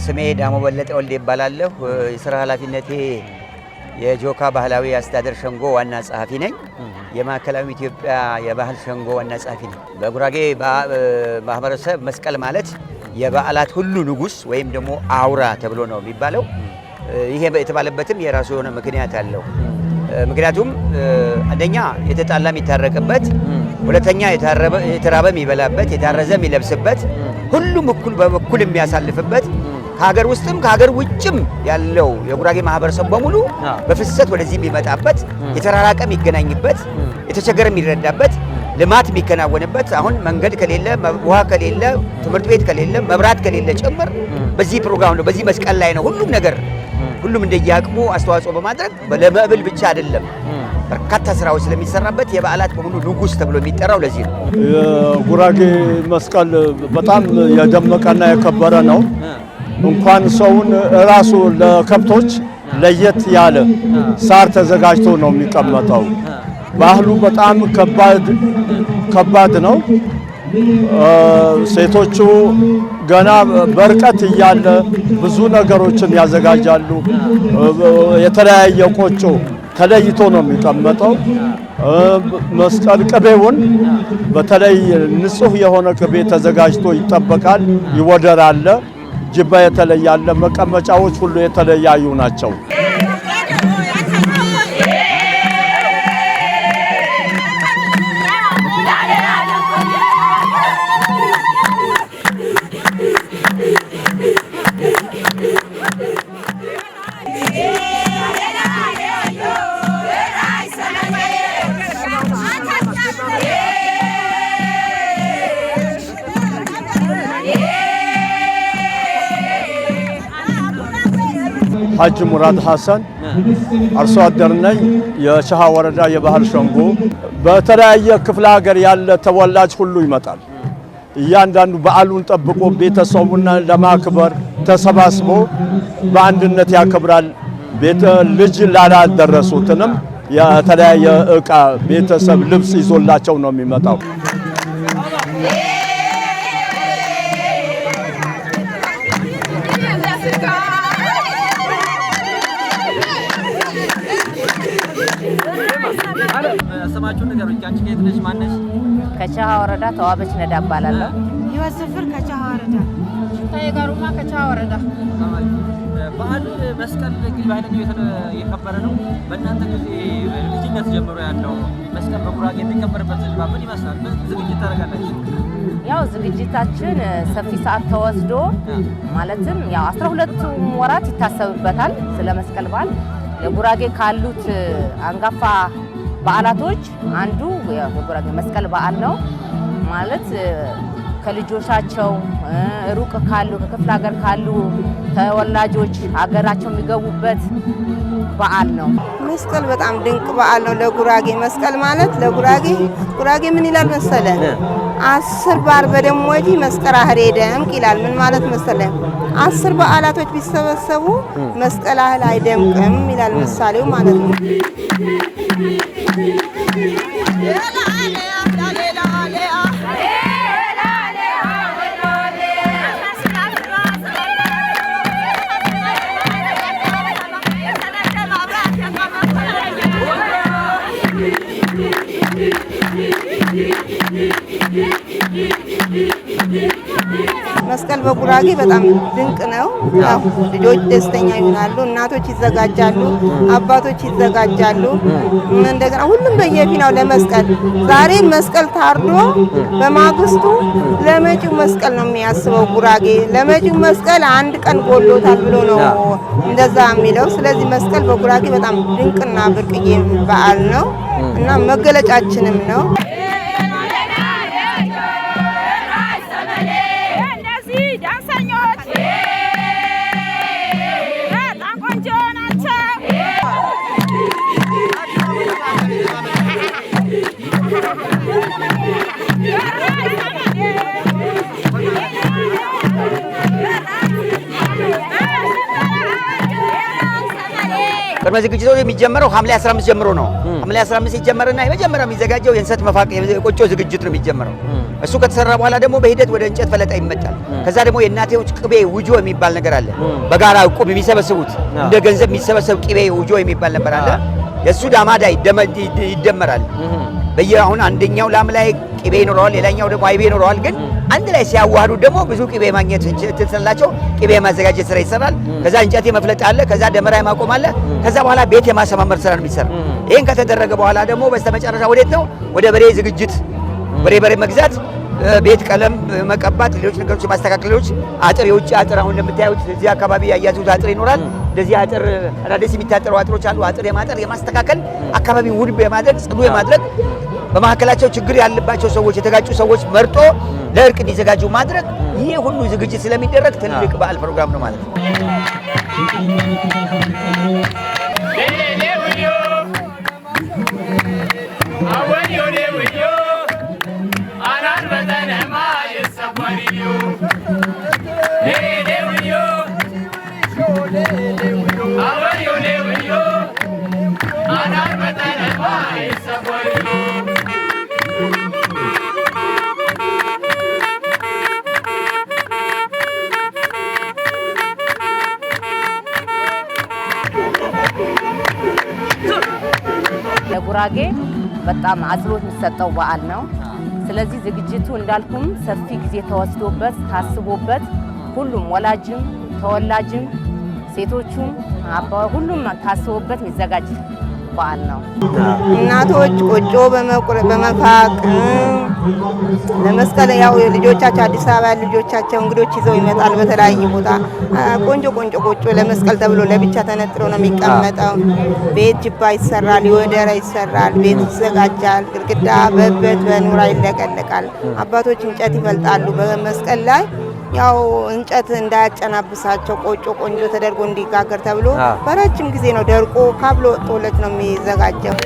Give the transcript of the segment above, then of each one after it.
ስሜ ዳሞ በለጠ ወልዴ ይባላለሁ። የሥራ ኃላፊነቴ የጆካ ባህላዊ አስተዳደር ሸንጎ ዋና ጸሐፊ ነኝ። የማዕከላዊ ኢትዮጵያ የባህል ሸንጎ ዋና ጸሐፊ ነኝ። በጉራጌ ማህበረሰብ መስቀል ማለት የበዓላት ሁሉ ንጉስ ወይም ደግሞ አውራ ተብሎ ነው የሚባለው። ይሄ የተባለበትም የራሱ የሆነ ምክንያት አለው። ምክንያቱም አንደኛ የተጣላ የሚታረቅበት፣ ሁለተኛ የተራበ የሚበላበት፣ የታረዘ የሚለብስበት፣ ሁሉም በኩል የሚያሳልፍበት፣ ከሀገር ውስጥም ከሀገር ውጭም ያለው የጉራጌ ማህበረሰብ በሙሉ በፍሰት ወደዚህ የሚመጣበት፣ የተራራቀ የሚገናኝበት፣ የተቸገረ የሚረዳበት፣ ልማት የሚከናወንበት፣ አሁን መንገድ ከሌለ ውሃ ከሌለ ትምህርት ቤት ከሌለ መብራት ከሌለ ጭምር በዚህ ፕሮግራም ነው፣ በዚህ መስቀል ላይ ነው ሁሉም ነገር ሁሉም እንደየአቅሙ አስተዋጽኦ በማድረግ ለመብል ብቻ አይደለም በርካታ ስራዎች ስለሚሰራበት የበዓላት በሙሉ ንጉስ ተብሎ የሚጠራው ለዚህ ነው። የጉራጌ መስቀል በጣም የደመቀና የከበረ ነው። እንኳን ሰውን ራሱ ለከብቶች ለየት ያለ ሳር ተዘጋጅቶ ነው የሚቀመጠው። ባህሉ በጣም ከባድ ነው። ሴቶቹ ገና በርቀት እያለ ብዙ ነገሮችን ያዘጋጃሉ። የተለያየ ቆጮ ተለይቶ ነው የሚቀመጠው። መስቀል ቅቤውን በተለይ ንጹህ የሆነ ቅቤ ተዘጋጅቶ ይጠበቃል። ይወደራል። ጅባ የተለያለ መቀመጫዎች ሁሉ የተለያዩ ናቸው። ሐጅ ሙራድ ሐሰን አርሶ አደር ነኝ። የሸሃ ወረዳ የባህል ሸንጎ በተለያየ ክፍለ ሀገር ያለ ተወላጅ ሁሉ ይመጣል። እያንዳንዱ በዓሉን ጠብቆ ቤተሰቡን ለማክበር ተሰባስቦ በአንድነት ያከብራል። ልጅ ላላደረሱትንም የተለያየ ዕቃ ቤተሰብ ልብስ ይዞላቸው ነው የሚመጣው። ስማችሁ ንገሩኝ። አንቺ ከየት ነሽ? ማነሽ? ከቻሃ ወረዳ ተዋበች ነዳ እባላለሁ። ህይወት ስፍር ከቻሃ ወረዳ። ሽታዬ ጋሩማ ከቻሃ ወረዳ። በዓል መስቀል እንግዲህ ባህላዊ የከበረ ነው። በእናንተ ጊዜ ልጅነት ጀምሮ ያለው መስቀል በጉራጌ የሚከበርበት ምን ይመስላል? ምን ዝግጅት ታደርጋላችሁ? ያው ዝግጅታችን ሰፊ ሰዓት ተወስዶ ማለትም ያው 12 ወራት ይታሰብበታል። ስለ መስቀል በዓል ለጉራጌ ካሉት አንጋፋ በዓላቶች አንዱ የጉራጌ መስቀል በዓል ነው። ማለት ከልጆቻቸው ሩቅ ካሉ ከክፍለ ሀገር ካሉ ተወላጆች ሀገራቸው የሚገቡበት በዓል ነው። መስቀል በጣም ድንቅ በዓል ነው ለጉራጌ። መስቀል ማለት ጉራጌ ምን ይላል መሰለ? 10 ባር በደሞጂ መስቀል አህሬ ደምቅ ይላል። ምን ማለት መሰለ? 10 በዓላቶች ቢሰበሰቡ መስቀል አህል አይደምቅም ይላል ምሳሌው ማለት ነው። መስቀል በጉራጌ በጣም ድንቅ ነው። ልጆች ደስተኛ ይሆናሉ፣ እናቶች ይዘጋጃሉ፣ አባቶች ይዘጋጃሉ። እንደገና ሁሉም በየፊናው ለመስቀል ዛሬ መስቀል ታርዶ በማግስቱ ለመጪው መስቀል ነው የሚያስበው ጉራጌ። ለመጪው መስቀል አንድ ቀን ጎሎታል ብሎ ነው እንደዛ የሚለው። ስለዚህ መስቀል በጉራጌ በጣም ድንቅና ብርቅዬ በዓል ነው እና መገለጫችንም ነው። ቅድመ ዝግጅቱ የሚጀምረው ሐምሌ 15 ጀምሮ ነው። ሐምሌ 15 ይጀመርና የመጀመሪያው የሚዘጋጀው የእንሰት መፋቅ የቆጮ ዝግጅት ነው የሚጀምረው። እሱ ከተሰራ በኋላ ደግሞ በሂደት ወደ እንጨት ፈለጣ ይመጣል። ከዛ ደግሞ የእናቴዎች ቅቤ ውጆ የሚባል ነገር አለ። በጋራ እቁብ የሚሰበስቡት እንደ ገንዘብ የሚሰበሰብ ቅቤ ውጆ የሚባል ነበር አለ። የሱ ዳማዳ ይደመራል። በየአሁን አንደኛው ላም ላይ ቅቤ ይኖረዋል፣ ሌላኛው ደግሞ አይቤ ይኖረዋል። ግን አንድ ላይ ሲያዋህዱ ደግሞ ብዙ ቅቤ ማግኘት ትችላላቸው። ቅቤ ማዘጋጀት ስራ ይሰራል። ከዛ እንጨት መፍለጥ አለ። ከዛ ደመራ ማቆም አለ። ከዛ በኋላ ቤት የማሰማመር ስራ ነው የሚሰራ። ይሄን ከተደረገ በኋላ ደግሞ በስተመጨረሻ ወዴት ነው? ወደ በሬ ዝግጅት፣ በሬ መግዛት፣ ቤት ቀለም መቀባት፣ ሌሎች ነገሮች ማስተካከሎች፣ አጥር፣ የውጭ አጥር አሁን እንደምታዩት እዚህ አካባቢ ያያዙት አጥር ይኖራል። እንደዚህ አጥር አዳዲስ የሚታጠሩ አጥሮች አሉ። አጥር የማጠር የማስተካከል፣ አካባቢውን ውብ የማድረግ ጽዱ የማድረግ፣ በመካከላቸው ችግር ያለባቸው ሰዎች የተጋጩ ሰዎች መርጦ ለእርቅ እንዲዘጋጁ ማድረግ፣ ይሄ ሁሉ ዝግጅት ስለሚደረግ ትልቅ በዓል ፕሮግራም ነው ማለት ነው። ለጉራጌ በጣም አጽንኦት የሚሰጠው በዓል ነው። ስለዚህ ዝግጅቱ እንዳልኩም ሰፊ ጊዜ ተወስዶበት ታስቦበት ሁሉም ወላጅም ተወላጅም ሴቶቹም ሁሉም ታስቦበት የሚዘጋጅ በዓል ነው። እናቶች ቆጮ በመፋቅ ለመስቀል ያው ልጆቻቸው አዲስ አበባ ልጆቻቸው እንግዶች ይዘው ይመጣል። በተለያየ ቦታ ቆንጆ ቆጮ ለመስቀል ተብሎ ለብቻ ተነጥሮ ነው የሚቀመጠው። ቤት ጅባ ይሰራል፣ ይወደራ ይሰራል፣ ቤት ይዘጋጃል፣ ግድግዳ በበት በኑራ ይለቀለቃል። አባቶች እንጨት ይፈልጣሉ በመስቀል ላይ ያው እንጨት እንዳያጨናብሳቸው ቆጮ ቆንጆ ተደርጎ እንዲጋገር ተብሎ በረጅም ጊዜ ነው ደርቆ ካብሎ ወጥቶለት ነው የሚዘጋጀው።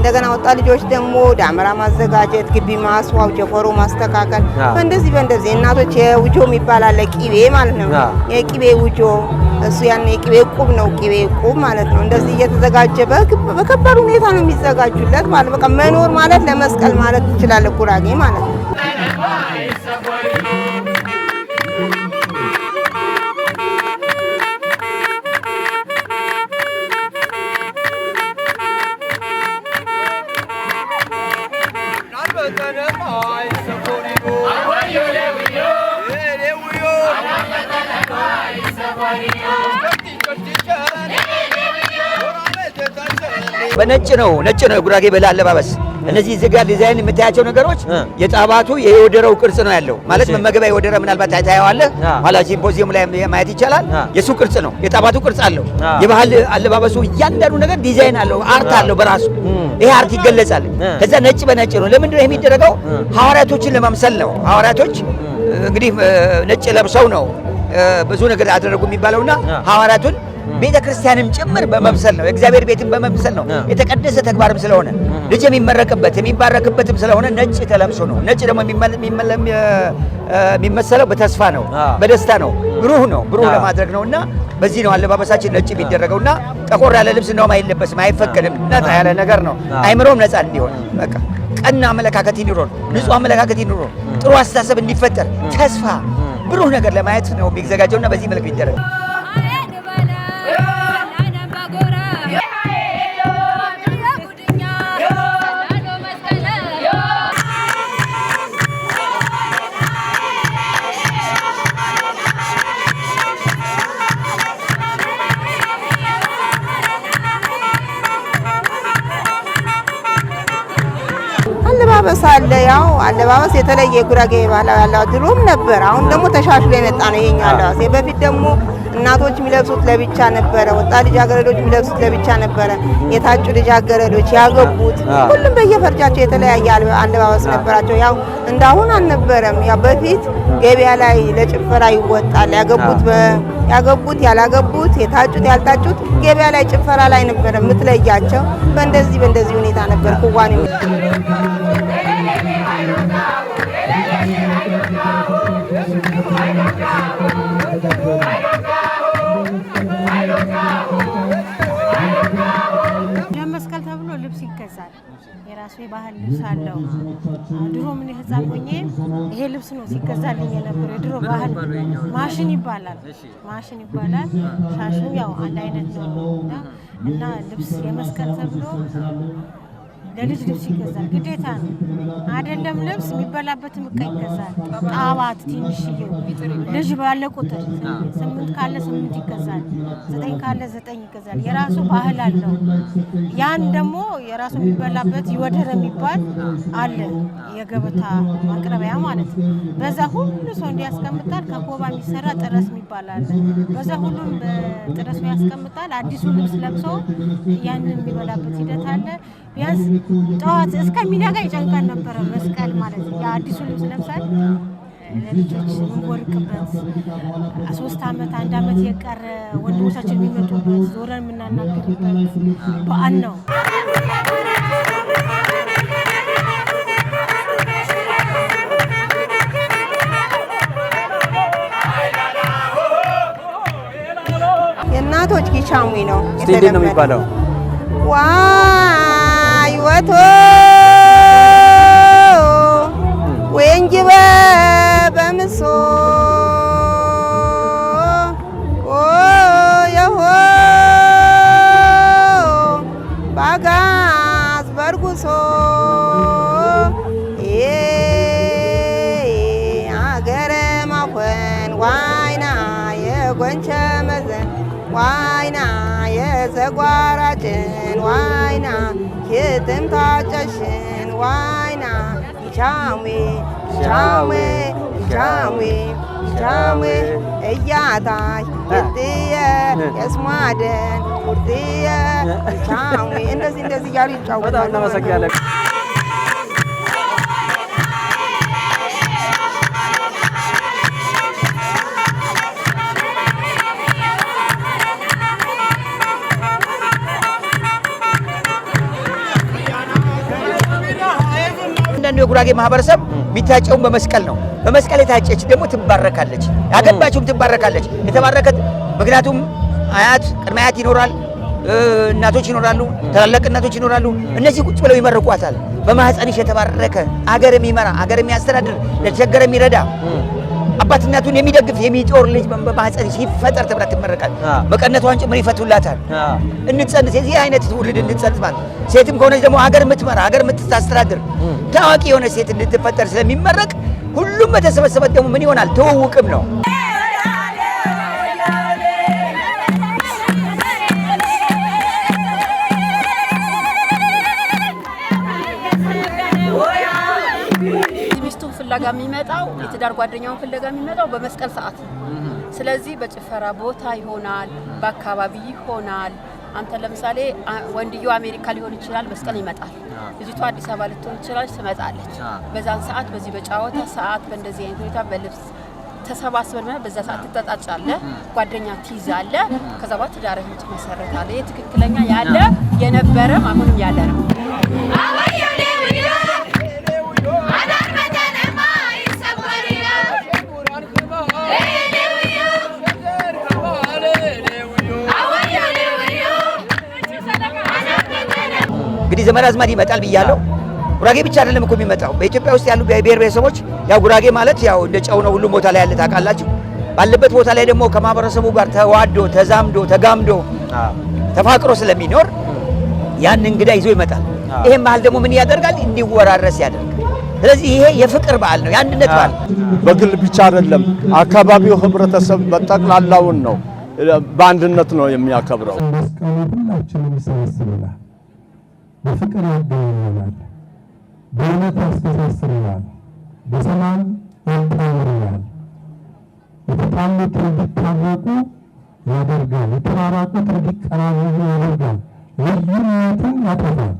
እንደገና ወጣ ልጆች ደግሞ ዳመራ ማዘጋጀት፣ ግቢ ማስዋብ፣ ጀፈሮ ማስተካከል፣ በእንደዚህ እናቶች የውጆ የሚባል አለ ቂቤ ማለት ነው። የቂቤ ውጆ እሱ ያን የቂቤ ቁብ ነው። ቂቤ ቁብ ማለት ነው። እንደዚህ እየተዘጋጀ በከባድ ሁኔታ ነው የሚዘጋጁለት ማለት በቃ መኖር ማለት ለመስቀል ማለት ትችላለህ ጉራጌ ማለት ነው። በነጭ ነው የጉራጌ ባህል አለባበስ። እነዚህ እዚህ ጋር ዲዛይን የምታያቸው ነገሮች የጣባቱ የወደረው ቅርጽ ነው ያለው ማለት መመገቢያ የወደረ ምናልባት ታያዋለህ ኋላ ሲምፖዚየም ላይ ማየት ይቻላል። የሱ ቅርጽ ነው የጣባቱ ቅርጽ አለው። የባህል አለባበሱ እያንዳንዱ ነገር ዲዛይን አለው፣ አርት አለው በራሱ ይሄ አርት ይገለጻል። ከዛ ነጭ በነጭ ነው። ለምንድን ነው የሚደረገው? ሐዋርያቶችን ለማምሰል ነው። ሐዋርያቶች እንግዲህ ነጭ ለብሰው ነው ብዙ ነገር አደረጉ የሚባለውና ሐዋርያቱን ቤተ ክርስቲያንም ጭምር በመምሰል ነው። እግዚአብሔር ቤትን በመምሰል ነው። የተቀደሰ ተግባርም ስለሆነ ልጅ የሚመረቅበት የሚባረክበትም ስለሆነ ነጭ ተለብሶ ነው። ነጭ ደግሞ የሚመሰለው በተስፋ ነው፣ በደስታ ነው፣ ብሩህ ነው። ብሩህ ለማድረግ ነውና በዚህ ነው አለባበሳችን ነጭ የሚደረገውና ጠቆር ያለ ልብስ እንደውም አይለበስም፣ አይፈቀድም። ነጣ ያለ ነገር ነው። አይምሮም ነፃ እንዲሆን በቃ ቀና አመለካከት ይኑሮን፣ ንጹህ አመለካከት ይኑሮን፣ ጥሩ አስተሳሰብ እንዲፈጠር ተስፋ ብሩህ ነገር ለማየት ነው የሚዘጋጀውና በዚህ መልኩ ይደረግ። አለባበስ አለ። ያው አለባበስ የተለየ ጉራጌ ባህላዊ አለባበስ ድሮም ነበር። አሁን ደግሞ ተሻሽሎ የመጣ ነው የኛ አለባበስ። በፊት ደግሞ እናቶች የሚለብሱት ለብቻ ነበረ፣ ወጣት ልጃገረዶች የሚለብሱት ለብቻ ነበረ። የታጩ ልጃገረዶች ያገቡት ሁሉም በየፈርጃቸው የተለያየ አለባበስ ነበራቸው። ያው እንዳሁን አልነበረም። ያው በፊት ገበያ ላይ ለጭፈራ ይወጣል። ያገቡት ያላገቡት፣ የታጩት ያልታጩት ገበያ ላይ ጭፈራ ላይ ነበረ የምትለያቸው። በእንደዚህ ሁኔታ ነበር ክዋኔ። ለመስቀል ተብሎ ልብስ ይገዛል። የራሱ የባህል ልብስ አለው። ድሮ ምን ህፃን ሆኜ ይሄ ልብስ ነው ሲገዛልኝ የነበረው። የድሮ ባህል ማሽን ይባላል። ሻሹ ያው አንድ አይነት ነው እና ልብስ የመስቀል ተብሎ ለልጅ ልብስ ይገዛል። ግዴታ ነው አይደለም? ልብስ የሚበላበትም እቃ ይገዛል። ጣባት ትንሽዬው ልጅ ባለ ቁጥር 8 ካለ 8 ይገዛል፣ 9 ካለ 9 ይገዛል። የራሱ ባህል አለው። ያን ደግሞ የራሱ የሚበላበት ይወደር የሚባል አለ፣ የገበታ ማቅረቢያ ማለት ነው። በዛ ሁሉ ሰው እንዲያስቀምጣል። ከኮባ የሚሰራ ጥረስ የሚባል አለ። በዛ ሁሉም በጥረሱ ያስቀምጣል። አዲሱ ልብስ ለብሶ ያንን የሚበላበት ሂደት አለ። ቢያንስ ጠዋት እስከሚነጋ ይጨንቀን ነበረ። መስቀል ማለት የአዲሱ ልብስ ለብሰን ለልጆች የምንወርቅበት 3 ዓመት 1 ዓመት የቀረ ወንድሞቻችን የሚመጡበት ዞረን የምናናግርበት በዓል ነው። የእናቶች ጊቻሙ ነው የሚባለው። ዋይ ወቶ ወንጅበ በምሶ የሆ ባጋዝ በርጉሶ አገረ ማኮን ዋይና የጎንቸ መዘን ዋይና የዘጓራጭን ዋይና የትም ታጨሽን ዋይና ይቻሜ እያታሽ እጥየ የስማደን ቁርጥየ ይቻሜ እንደዚህ እያሉ ይጫወታሉ። የጉራጌ ማህበረሰብ የሚታጨውን በመስቀል ነው። በመስቀል የታጨች ደግሞ ትባረካለች፣ ያገባችውም ትባረካለች። የተባረከት ምክንያቱም አያት ቅድመ አያት ይኖራል፣ እናቶች ይኖራሉ፣ ታላላቅ እናቶች ይኖራሉ። እነዚህ ቁጭ ብለው ይመርቋታል። በማህፀንሽ የተባረከ አገር የሚመራ አገር የሚያስተዳድር ለተቸገረ የሚረዳ አባት እናቱን የሚደግፍ የሚጦር ልጅ በማህፀንሽ ይፈጠር ተብላ ትመረቃል። መቀነቷን ጭምር ይፈቱላታል። እንጸንስ፣ የዚህ አይነት ትውልድ እንጸንስ ማለት ሴትም ከሆነች ደግሞ ሀገር የምትመራ ሀገር የምታስተዳድር ታዋቂ የሆነ ሴት እንድትፈጠር ስለሚመረቅ ሁሉም በተሰበሰበት ደግሞ ምን ይሆናል? ትውውቅም ነው። ሚስቱን ፍለጋ የሚመጣው የትዳር ጓደኛውን ፍለጋ የሚመጣው በመስቀል ሰዓት ነው። ስለዚህ በጭፈራ ቦታ ይሆናል፣ በአካባቢ ይሆናል። አንተ ለምሳሌ ወንድየው አሜሪካ ሊሆን ይችላል፣ መስቀል ይመጣል። ልጅቷ አዲስ አበባ ልትሆን ትችላለች፣ ትመጣለች። በዛን ሰዓት በዚህ በጫወታ ሰዓት በእንደዚህ አይነት ሁኔታ በልብስ ተሰባስበን በዛ ሰዓት ትጠጣጫለህ፣ ጓደኛ ትይዛለህ። ከዛ በኋላ ትዳርህን ትመሰረታለህ። ይሄ ትክክለኛ ያለ የነበረም አሁንም ያለ ነው። እንግዲህ ዘመድ አዝማድ ይመጣል ብያለሁ። ጉራጌ ብቻ አይደለም እኮ የሚመጣው። በኢትዮጵያ ውስጥ ያሉ ብሔር ብሔረሰቦች ያው ጉራጌ ማለት ያው እንደ ጨው ነው፣ ሁሉም ቦታ ላይ ያለ ታውቃላችሁ። ባለበት ቦታ ላይ ደግሞ ከማህበረሰቡ ጋር ተዋዶ ተዛምዶ ተጋምዶ ተፋቅሮ ስለሚኖር ያን እንግዳ ይዞ ይመጣል። ይሄን ባህል ደግሞ ምን ያደርጋል? እንዲወራረስ ያደርጋል። ስለዚህ ይሄ የፍቅር በዓል ነው፣ የአንድነት በዓል። በግል ብቻ አይደለም፣ አካባቢው ህብረተሰብ በጠቅላላውን ነው በአንድነት ነው የሚያከብረው። መስቀሉ ሁላችንም ይሰበስበናል፣ በፍቅር ያገናኘናል፣ በእውነት ያስተሳስረናል፣ በሰላም ያጣምረናል። የተጣሉት እንዲታረቁ ያደርጋል። የተራራቁት እንዲቀራረቡ ያደርጋል። ልዩነትን ያጠፋል።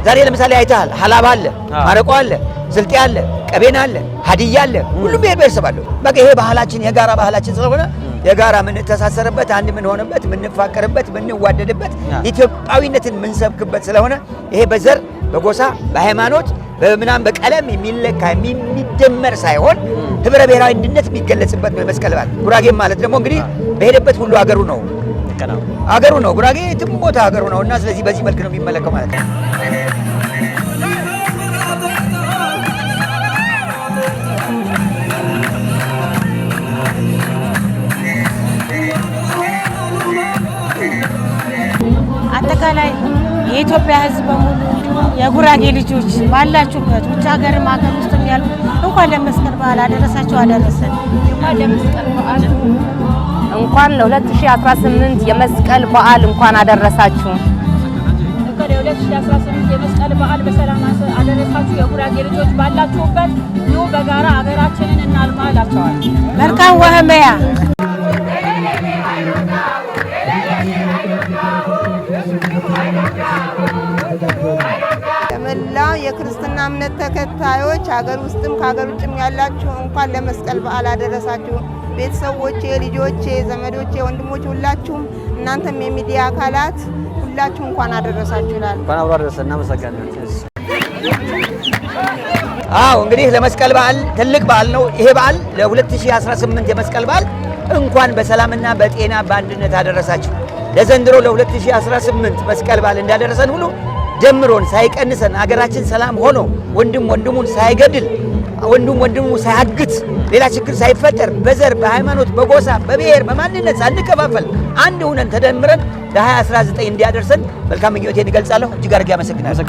ዛሬ ለምሳሌ አይተሃል፣ ሀላባ አለ፣ ማረቆ አለ፣ ስልጤ አለ፣ ቀቤና አለ፣ ሀዲያ አለ፣ ሁሉም ብሔር ብሔረሰብ አለ። በቃ ይሄ ባህላችን የጋራ ባህላችን ስለሆነ የጋራ የምንተሳሰርበት አንድ የምንሆንበት የምንፋቀርበት የምንዋደድበት ኢትዮጵያዊነትን የምንሰብክበት ስለሆነ ይሄ በዘር በጎሳ በሃይማኖት በምናም በቀለም የሚለካ የሚደመር ሳይሆን ህብረ ብሔራዊ አንድነት የሚገለጽበት ነው የመስቀል በዓል። ጉራጌ ማለት ደግሞ እንግዲህ በሄደበት ሁሉ አገሩ ነው አገሩ ነው። ጉራጌ የትም ቦታ አገሩ ነው እና ስለዚህ በዚህ መልክ ነው የሚመለከው ማለት ነው። አጠቃላይ የኢትዮጵያ ሕዝብ በሙሉ እንዲሁም የጉራጌ ልጆች ባላችሁበት ውጭ ሀገርም ሀገር ውስጥም ያሉ እንኳን ለመስቀል በዓል አደረሳችሁ አደረሰን። እንኳን ለ2018 የመስቀል በዓል እንኳን አደረሳችሁ። እንኳን ለ2018 የመስቀል በዓል በሰላም አደረሳችሁ። የጉራጌ ልጆች ባላችሁበት ኑ በጋራ ሀገራችንን እናልማ እላቸዋል። መልካም ወህመያ ለመላው የክርስትና እምነት ተከታዮች ሀገር ውስጥም ከሀገር ውጭም ያላችሁ እንኳን ለመስቀል በዓል አደረሳችሁ። ቤተሰቦቼ፣ ልጆቼ፣ ዘመዶቼ፣ ወንድሞቼ ሁላችሁም እናንተም የሚዲያ አካላት ሁላችሁ እንኳን አደረሳችሁ ይላል። እንኳን አብሮ አደረሰን። እናመሰግናለን። አዎ እንግዲህ ለመስቀል በዓል ትልቅ በዓል ነው ይሄ በዓል። ለ2018 የመስቀል በዓል እንኳን በሰላምና በጤና በአንድነት አደረሳችሁ። ለዘንድሮ ለ2018 መስቀል በዓል እንዳደረሰን ሁሉ ደምሮን ሳይቀንሰን አገራችን ሰላም ሆኖ ወንድም ወንድሙን ሳይገድል ወንድም ወንድሙ ሳያግት ሌላ ችግር ሳይፈጠር በዘር በሃይማኖት በጎሳ በብሔር በማንነት ሳንከፋፈል አንድ ሆነን ተደምረን ለ2019 እንዲያደርሰን መልካም ምኞቴን እገልጻለሁ። እጅግ አድርጌ አመሰግናለሁ።